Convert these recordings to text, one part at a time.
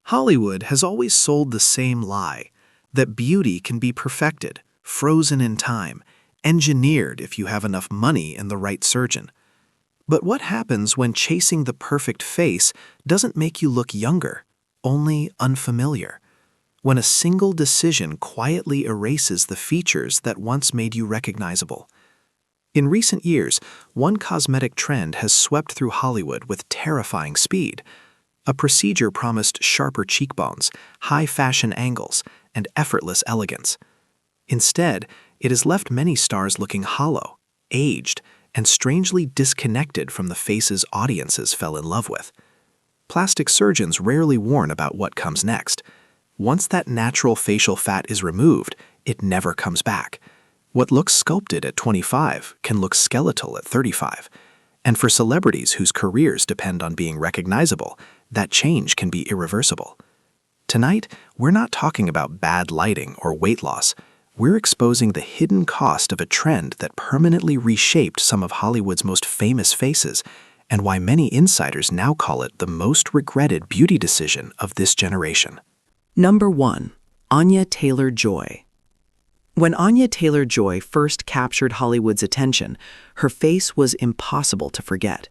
Hollywood has always sold the same lie, that beauty can be perfected, frozen in time, engineered if you have enough money and the right surgeon. But what happens when chasing the perfect face doesn't make you look younger, only unfamiliar? When a single decision quietly erases the features that once made you recognizable? In recent years, one cosmetic trend has swept through Hollywood with terrifying speed. A procedure promised sharper cheekbones, high fashion angles, and effortless elegance. Instead, it has left many stars looking hollow, aged, and strangely disconnected from the faces audiences fell in love with. Plastic surgeons rarely warn about what comes next. Once that natural facial fat is removed, it never comes back. What looks sculpted at 25 can look skeletal at 35. And for celebrities whose careers depend on being recognizable, that change can be irreversible. Tonight, we're not talking about bad lighting or weight loss. We're exposing the hidden cost of a trend that permanently reshaped some of Hollywood's most famous faces, and why many insiders now call it the most regretted beauty decision of this generation. Number 1. Anya Taylor-Joy. When Anya Taylor-Joy first captured Hollywood's attention, her face was impossible to forget.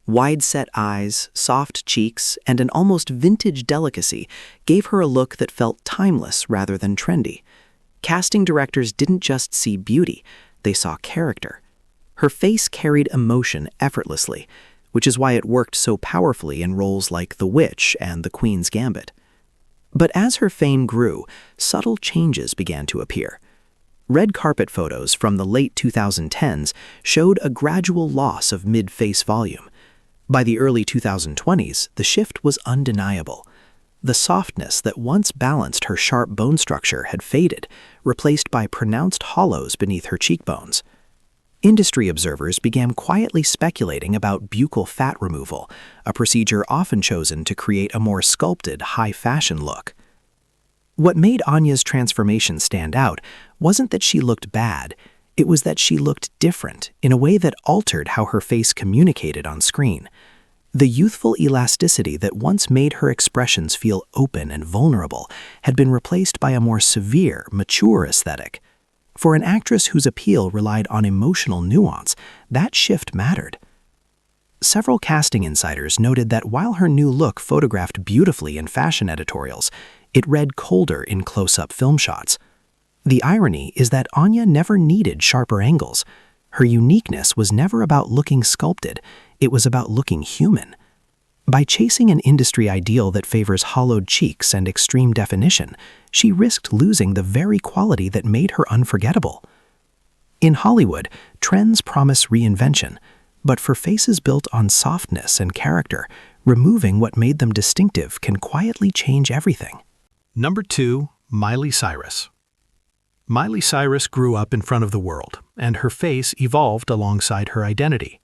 Wide-set eyes, soft cheeks, and an almost vintage delicacy gave her a look that felt timeless rather than trendy. Casting directors didn't just see beauty, they saw character. Her face carried emotion effortlessly, which is why it worked so powerfully in roles like The Witch and The Queen's Gambit. But as her fame grew, subtle changes began to appear. Red carpet photos from the late 2010s showed a gradual loss of mid-face volume. By the early 2020s, the shift was undeniable. The softness that once balanced her sharp bone structure had faded, replaced by pronounced hollows beneath her cheekbones. Industry observers began quietly speculating about buccal fat removal, a procedure often chosen to create a more sculpted, high-fashion look. What made Anya's transformation stand out wasn't that she looked bad, it was that she looked different in a way that altered how her face communicated on screen. The youthful elasticity that once made her expressions feel open and vulnerable had been replaced by a more severe, mature aesthetic. For an actress whose appeal relied on emotional nuance, that shift mattered. Several casting insiders noted that while her new look photographed beautifully in fashion editorials, it read colder in close-up film shots. The irony is that Anya never needed sharper angles. Her uniqueness was never about looking sculpted, it was about looking human. By chasing an industry ideal that favors hollowed cheeks and extreme definition, she risked losing the very quality that made her unforgettable. In Hollywood, trends promise reinvention, but for faces built on softness and character, removing what made them distinctive can quietly change everything. Number 2. Miley Cyrus. Miley Cyrus grew up in front of the world, and her face evolved alongside her identity.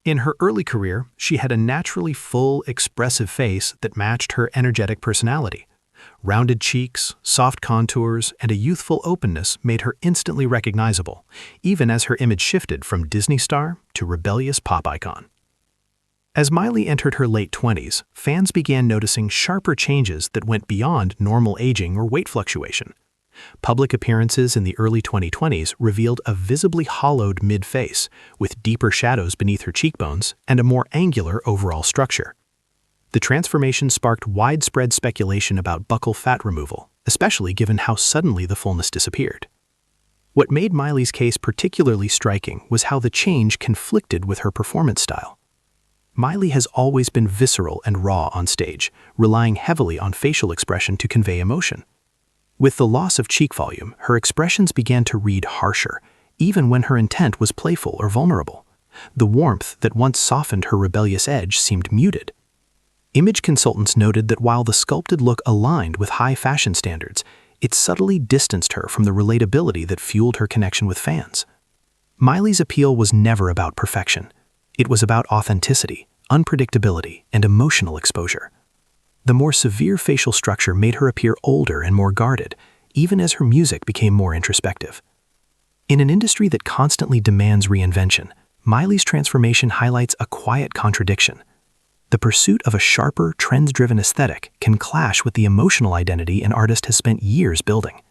In her early career, she had a naturally full, expressive face that matched her energetic personality. Rounded cheeks, soft contours, and a youthful openness made her instantly recognizable, even as her image shifted from Disney star to rebellious pop icon. As Miley entered her late 20s, fans began noticing sharper changes that went beyond normal aging or weight fluctuation. Public appearances in the early 2020s revealed a visibly hollowed mid-face, with deeper shadows beneath her cheekbones and a more angular overall structure. The transformation sparked widespread speculation about buccal fat removal, especially given how suddenly the fullness disappeared. What made Miley's case particularly striking was how the change conflicted with her performance style. Miley has always been visceral and raw on stage, relying heavily on facial expression to convey emotion. With the loss of cheek volume, her expressions began to read harsher, even when her intent was playful or vulnerable. The warmth that once softened her rebellious edge seemed muted. Image consultants noted that while the sculpted look aligned with high fashion standards, it subtly distanced her from the relatability that fueled her connection with fans. Miley's appeal was never about perfection. It was about authenticity, unpredictability, and emotional exposure. The more severe facial structure made her appear older and more guarded, even as her music became more introspective. In an industry that constantly demands reinvention, Miley's transformation highlights a quiet contradiction. The pursuit of a sharper, trends-driven aesthetic can clash with the emotional identity an artist has spent years building.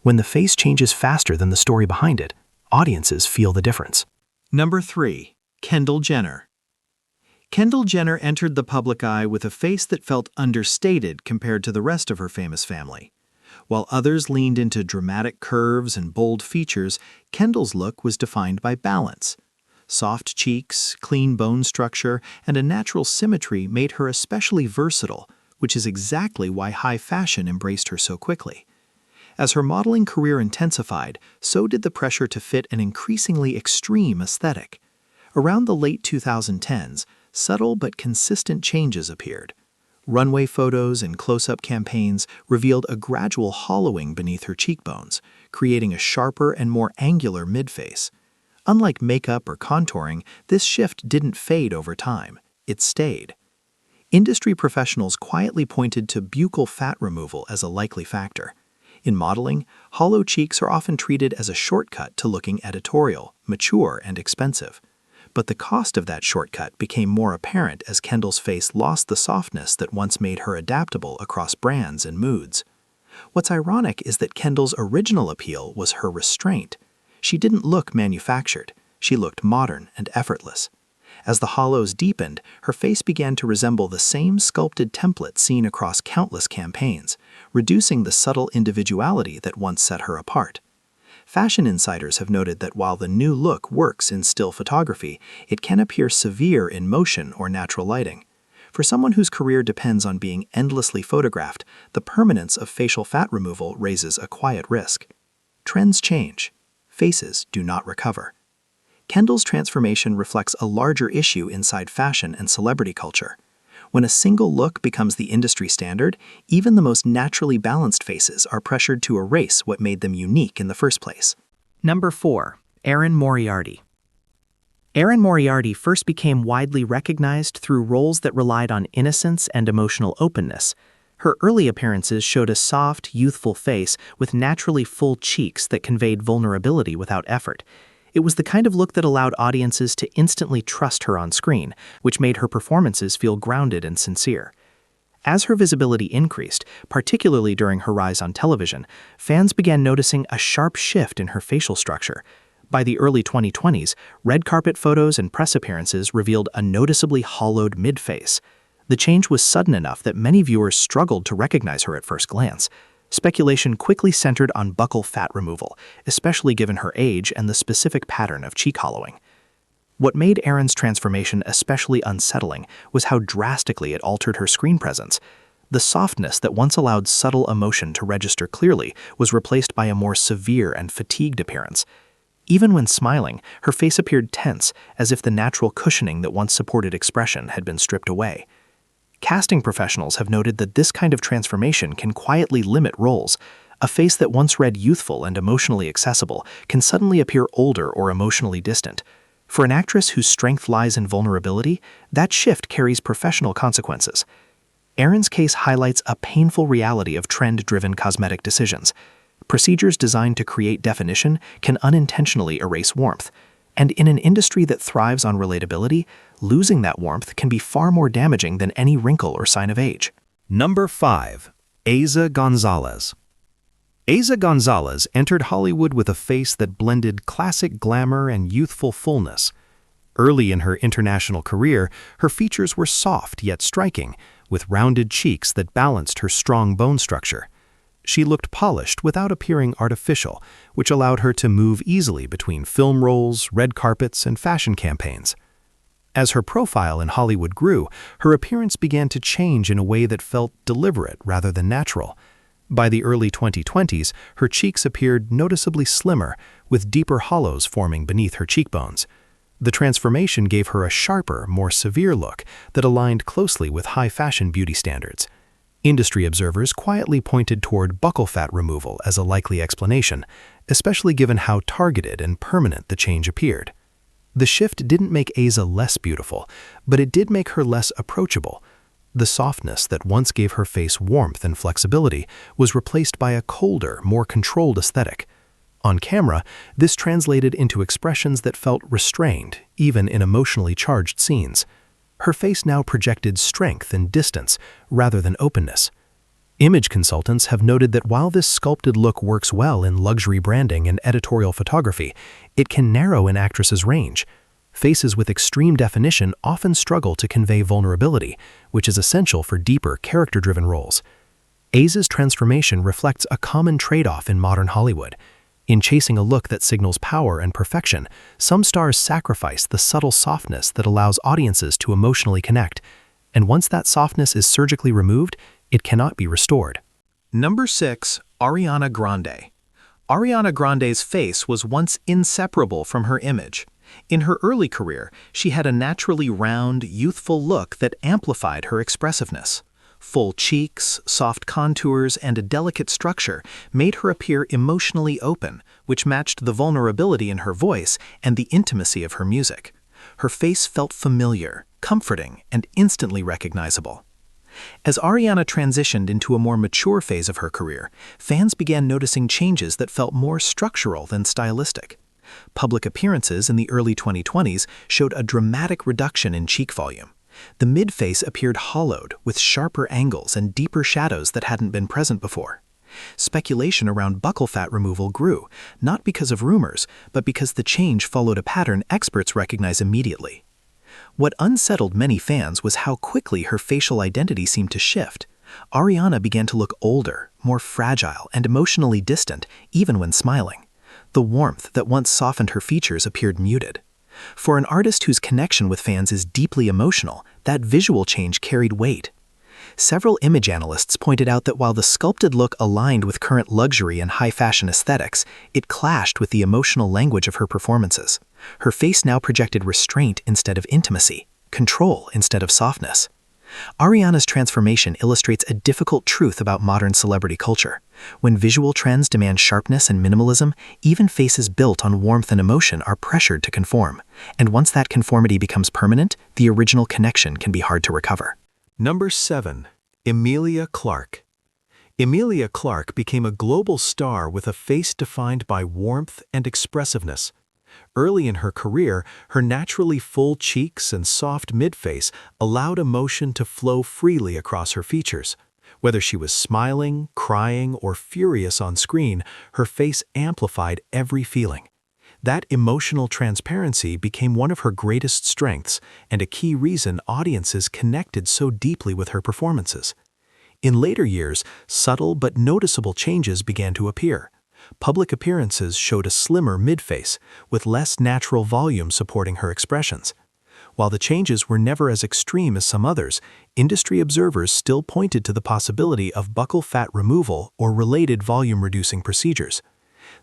When the face changes faster than the story behind it, audiences feel the difference. Number 3. Kendall Jenner. Kendall Jenner entered the public eye with a face that felt understated compared to the rest of her famous family. While others leaned into dramatic curves and bold features, Kendall's look was defined by balance. Soft cheeks, clean bone structure, and a natural symmetry made her especially versatile, which is exactly why high fashion embraced her so quickly. As her modeling career intensified, so did the pressure to fit an increasingly extreme aesthetic. Around the late 2010s, subtle but consistent changes appeared. Runway photos and close-up campaigns revealed a gradual hollowing beneath her cheekbones, creating a sharper and more angular midface. Unlike makeup or contouring, this shift didn't fade over time. It stayed. Industry professionals quietly pointed to buccal fat removal as a likely factor. In modeling, hollow cheeks are often treated as a shortcut to looking editorial, mature, and expensive. But the cost of that shortcut became more apparent as Kendall's face lost the softness that once made her adaptable across brands and moods. What's ironic is that Kendall's original appeal was her restraint. She didn't look manufactured. She looked modern and effortless. As the hollows deepened, her face began to resemble the same sculpted template seen across countless campaigns, reducing the subtle individuality that once set her apart. Fashion insiders have noted that while the new look works in still photography, it can appear severe in motion or natural lighting. For someone whose career depends on being endlessly photographed, the permanence of facial fat removal raises a quiet risk. Trends change. Faces do not recover. Kendall's transformation reflects a larger issue inside fashion and celebrity culture. When a single look becomes the industry standard, even the most naturally balanced faces are pressured to erase what made them unique in the first place. Number 4. Erin Moriarty. Erin Moriarty first became widely recognized through roles that relied on innocence and emotional openness. Her early appearances showed a soft, youthful face with naturally full cheeks that conveyed vulnerability without effort. It was the kind of look that allowed audiences to instantly trust her on screen, which made her performances feel grounded and sincere. As her visibility increased, particularly during her rise on television, fans began noticing a sharp shift in her facial structure. By the early 2020s, red carpet photos and press appearances revealed a noticeably hollowed mid-face. The change was sudden enough that many viewers struggled to recognize her at first glance. Speculation quickly centered on buccal fat removal, especially given her age and the specific pattern of cheek hollowing. What made Erin's transformation especially unsettling was how drastically it altered her screen presence. The softness that once allowed subtle emotion to register clearly was replaced by a more severe and fatigued appearance. Even when smiling, her face appeared tense, as if the natural cushioning that once supported expression had been stripped away. Casting professionals have noted that this kind of transformation can quietly limit roles. A face that once read youthful and emotionally accessible can suddenly appear older or emotionally distant. For an actress whose strength lies in vulnerability, that shift carries professional consequences. Erin's case highlights a painful reality of trend-driven cosmetic decisions. Procedures designed to create definition can unintentionally erase warmth. And in an industry that thrives on relatability, losing that warmth can be far more damaging than any wrinkle or sign of age. Number 5. Eiza Gonzalez. Eiza Gonzalez entered Hollywood with a face that blended classic glamour and youthful fullness. Early in her international career, her features were soft yet striking, with rounded cheeks that balanced her strong bone structure. She looked polished without appearing artificial, which allowed her to move easily between film roles, red carpets, and fashion campaigns. As her profile in Hollywood grew, her appearance began to change in a way that felt deliberate rather than natural. By the early 2020s, her cheeks appeared noticeably slimmer, with deeper hollows forming beneath her cheekbones. The transformation gave her a sharper, more severe look that aligned closely with high-fashion beauty standards. Industry observers quietly pointed toward buccal fat removal as a likely explanation, especially given how targeted and permanent the change appeared. The shift didn't make Eiza less beautiful, but it did make her less approachable. The softness that once gave her face warmth and flexibility was replaced by a colder, more controlled aesthetic. On camera, this translated into expressions that felt restrained, even in emotionally charged scenes. Her face now projected strength and distance rather than openness. Image consultants have noted that while this sculpted look works well in luxury branding and editorial photography, it can narrow an actress's range. Faces with extreme definition often struggle to convey vulnerability, which is essential for deeper, character-driven roles. Aze's transformation reflects a common trade-off in modern Hollywood. In chasing a look that signals power and perfection, some stars sacrifice the subtle softness that allows audiences to emotionally connect. And once that softness is surgically removed, it cannot be restored. Number 6. Ariana Grande. Ariana Grande's face was once inseparable from her image. In her early career, she had a naturally round, youthful look that amplified her expressiveness. Full cheeks, soft contours, and a delicate structure made her appear emotionally open, which matched the vulnerability in her voice and the intimacy of her music. Her face felt familiar, comforting, and instantly recognizable. As Ariana transitioned into a more mature phase of her career, fans began noticing changes that felt more structural than stylistic. Public appearances in the early 2020s showed a dramatic reduction in cheek volume. The mid-face appeared hollowed, with sharper angles and deeper shadows that hadn't been present before. Speculation around buccal fat removal grew, not because of rumors, but because the change followed a pattern experts recognize immediately. What unsettled many fans was how quickly her facial identity seemed to shift. Ariana began to look older, more fragile, and emotionally distant, even when smiling. The warmth that once softened her features appeared muted. For an artist whose connection with fans is deeply emotional, that visual change carried weight. Several image analysts pointed out that while the sculpted look aligned with current luxury and high-fashion aesthetics, it clashed with the emotional language of her performances. Her face now projected restraint instead of intimacy, control instead of softness. Ariana's transformation illustrates a difficult truth about modern celebrity culture. When visual trends demand sharpness and minimalism, even faces built on warmth and emotion are pressured to conform. And once that conformity becomes permanent, the original connection can be hard to recover. Number 7. Emilia Clarke. Emilia Clarke became a global star with a face defined by warmth and expressiveness. Early in her career, her naturally full cheeks and soft mid-face allowed emotion to flow freely across her features. Whether she was smiling, crying, or furious on screen, her face amplified every feeling. That emotional transparency became one of her greatest strengths and a key reason audiences connected so deeply with her performances. In later years, subtle but noticeable changes began to appear. Public appearances showed a slimmer mid-face, with less natural volume supporting her expressions. While the changes were never as extreme as some others, industry observers still pointed to the possibility of buccal fat removal or related volume-reducing procedures.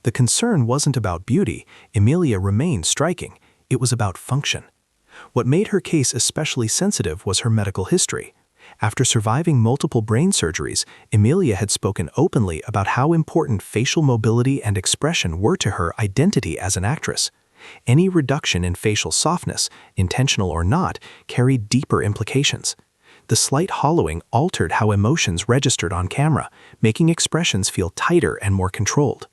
The concern wasn't about beauty. Emilia remained striking. It was about function. What made her case especially sensitive was her medical history. After surviving multiple brain surgeries, Emilia had spoken openly about how important facial mobility and expression were to her identity as an actress. Any reduction in facial softness, intentional or not, carried deeper implications. The slight hollowing altered how emotions registered on camera, making expressions feel tighter and more controlled.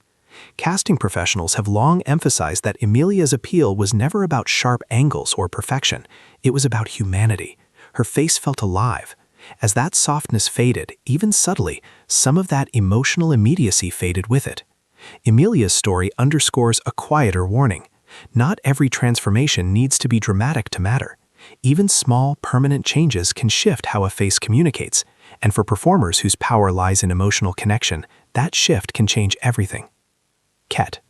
Casting professionals have long emphasized that Emilia's appeal was never about sharp angles or perfection. It was about humanity. Her face felt alive. As that softness faded, even subtly, some of that emotional immediacy faded with it. Emilia's story underscores a quieter warning. Not every transformation needs to be dramatic to matter. Even small, permanent changes can shift how a face communicates, and for performers whose power lies in emotional connection, that shift can change everything. Ket.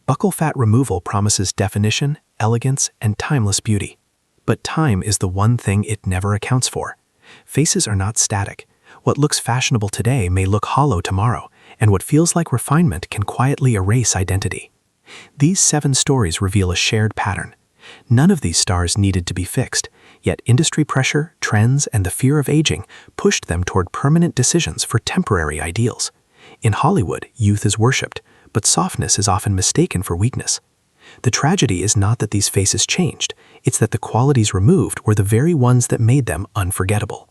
Buccal fat removal promises definition, elegance, and timeless beauty. But time is the one thing it never accounts for. Faces are not static. What looks fashionable today may look hollow tomorrow, and what feels like refinement can quietly erase identity. These 7 stories reveal a shared pattern. None of these stars needed to be fixed, yet industry pressure, trends, and the fear of aging pushed them toward permanent decisions for temporary ideals. In Hollywood, youth is worshipped, but softness is often mistaken for weakness. The tragedy is not that these faces changed, it's that the qualities removed were the very ones that made them unforgettable.